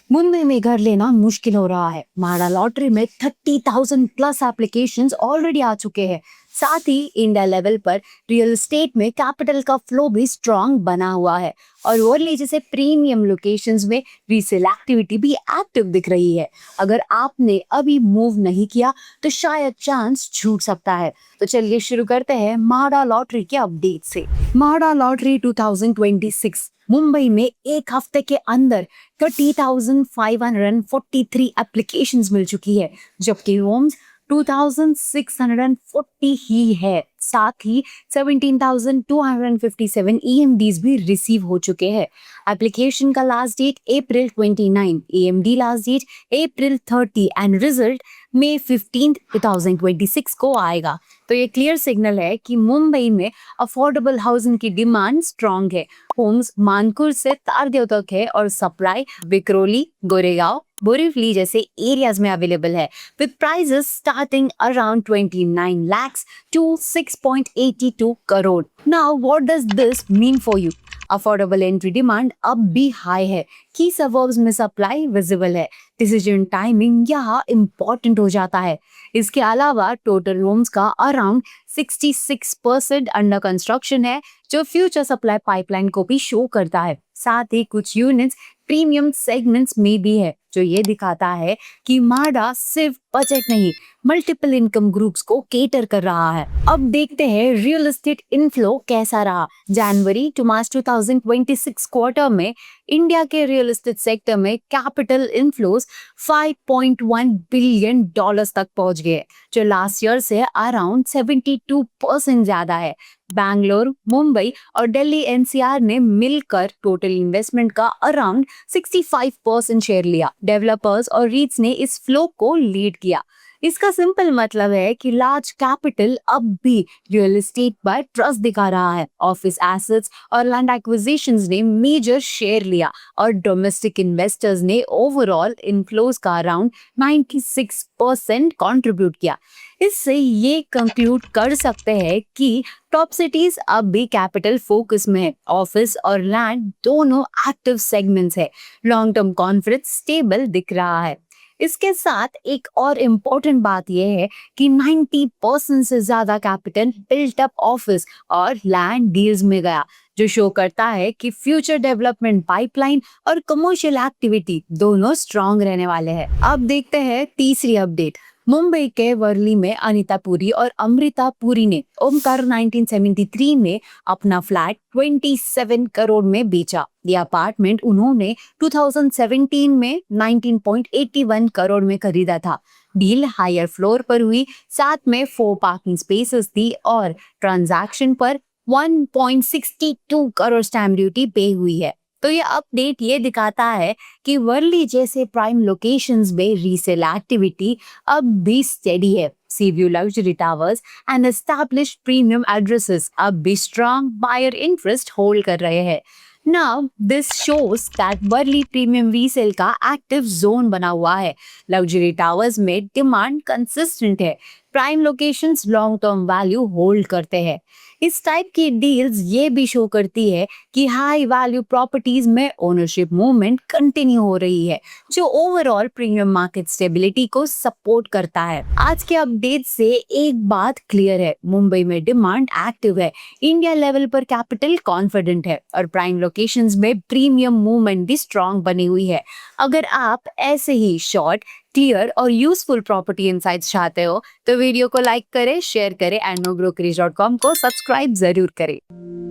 मुंबई में घर लेना मुश्किल हो रहा है। महाड़ा लॉटरी में 30,000 प्लस एप्लीकेशंस ऑलरेडी आ चुके हैं। साथ ही इंडिया लेवल पर रियल एस्टेट में कैपिटल का फ्लो भी स्ट्रांग बना हुआ है और वर्ली जैसे प्रीमियम लोकेशंस में रीसेल एक्टिविटी भी एक्टिव दिख रही है। अगर आपने अभी मूव नहीं किया तो शायद चांस छूट सकता है। तो चलिए शुरू करते हैं महाड़ा लॉटरी के अपडेट से। महाड़ा लॉटरी 2026 मुंबई में एक हफ्ते के अंदर 30,543 एप्लीकेशंस मिल चुकी है, जबकि होम्स 2,640 ही है। साथ ही 17,257 ईएमडीज भी रिसीव हो चुके हैं। एप्लीकेशन का last date April 29, EMD last date April 30 and result मई 15, 2026 को आएगा। तो ये क्लियर सिग्नल है कि मुंबई में अफोर्डेबल हाउसिंग की डिमांड स्ट्रांग है। होम्स मानकुर से तारदेव तक है और सप्लाई विक्रोली, गोरेगांव, बोरिवली जैसे एरियाज में अवेलेबल है, with prices starting around 29 lakhs to 6.82 crore. Now what does this mean for you? Affordable entry demand अब भी हाई है, की सबर्ब्स में सप्लाई विजिबल है, डिसीजन टाइमिंग यहाँ इम्पोर्टेंट हो जाता है। इसके अलावा टोटल होम्स का अराउंड 66% अंडर कंस्ट्रक्शन है, जो फ्यूचर सप्लाई पाइपलाइन को भी शो करता है। साथ ही कुछ यूनिट्स प्रीमियम सेगमेंट्स में भी है, जो ये दिखाता है कि माडा सिर्फ बजट नहीं, मल्टीपल इनकम ग्रुप्स को केटर कर रहा है। अब देखते हैं रियल एस्टेट इनफ्लो कैसा रहा। जनवरी टू मार्च 2026 क्वार्टर में इंडिया के रियल एस्टेट सेक्टर में कैपिटल इनफ्लोज $5.1 बिलियन तक पहुंच गए, जो लास्ट ईयर से अराउंड 72% ज्यादा है। बैंगलोर, मुंबई और दिल्ली एनसीआर ने मिलकर टोटल इन्वेस्टमेंट का अराउंड 65% शेयर लिया। डेवलपर्स और रीट्स ने इस फ्लो को लीड किया। इसका सिंपल मतलब है कि लार्ज कैपिटल अब भी रियल एस्टेट पर ट्रस्ट दिखा रहा है। ऑफिस एसेट्स और लैंड एक्विजिशंस ने मेजर शेयर लिया और डोमेस्टिक इन्वेस्टर्स ने ओवरऑल इनफ्लोज का अराउंड 96% कंट्रीब्यूट किया। इससे ये कंक्लूड कर सकते हैं कि टॉप सिटीज अब भी कैपिटल फोकस में है। ऑफिस और लैंड दोनों एक्टिव सेगमेंट्स है। लॉन्ग टर्म कॉन्फिडेंस स्टेबल दिख रहा है। इसके साथ एक और इम्पोर्टेंट बात यह है कि 90% से ज्यादा कैपिटल बिल्ट अप ऑफिस और लैंड डील्स में गया, जो शो करता है कि फ्यूचर डेवलपमेंट पाइपलाइन और कमर्शियल एक्टिविटी दोनों स्ट्रांग रहने वाले हैं। अब देखते हैं तीसरी अपडेट। मुंबई के वर्ली में अनिता पुरी और अमृता पुरी ने ओमकार 1973 में अपना फ्लैट 27 करोड़ में बेचा। ये अपार्टमेंट उन्होंने 2017 में 19.81 करोड़ में खरीदा था। डील हायर फ्लोर पर हुई, साथ में 4 पार्किंग स्पेसेस थी और ट्रांजैक्शन पर 1.62 करोड़ स्टैम्प ड्यूटी पे हुई है। तो ये अपडेट ये दिखाता है कि वर्ली जैसे प्राइम लोकेशंस में रीसेल एक्टिविटी अब भी स्टेडी है। Sea view luxury towers and established premium addresses अब भी स्ट्रांग बायर इंटरेस्ट होल्ड कर रहे हैं। Now, this shows that Worli premium resale का एक्टिव जोन बना हुआ है। लग्जरी टावर्स में डिमांड कंसिस्टेंट है। Prime locations long term value hold करते हैं। इस टाइप की डील्स ये भी शो करती है कि हाई वैल्यू प्रॉपर्टीज में ओनरशिप मूवमेंट कंटिन्यू हो रही है, जो ओवरऑल प्रीमियम मार्केट स्टेबिलिटी को सपोर्ट करता है। आज के अपडेट से एक बात क्लियर है, मुंबई में डिमांड एक्टिव है, इंडिया लेवल पर कैपिटल कॉन्फिडेंट है और प्राइम लोकेशंस में प्रीमियम मूवमेंट भी स्ट्रांग बनी हुई है। अगर आप ऐसे ही शॉर्ट, क्लियर और यूजफुल प्रॉपर्टी इनसाइट्स चाहते हो तो वीडियो को लाइक करें, शेयर करें एंड nobrokerage.com को सब्सक्राइब जरूर करें।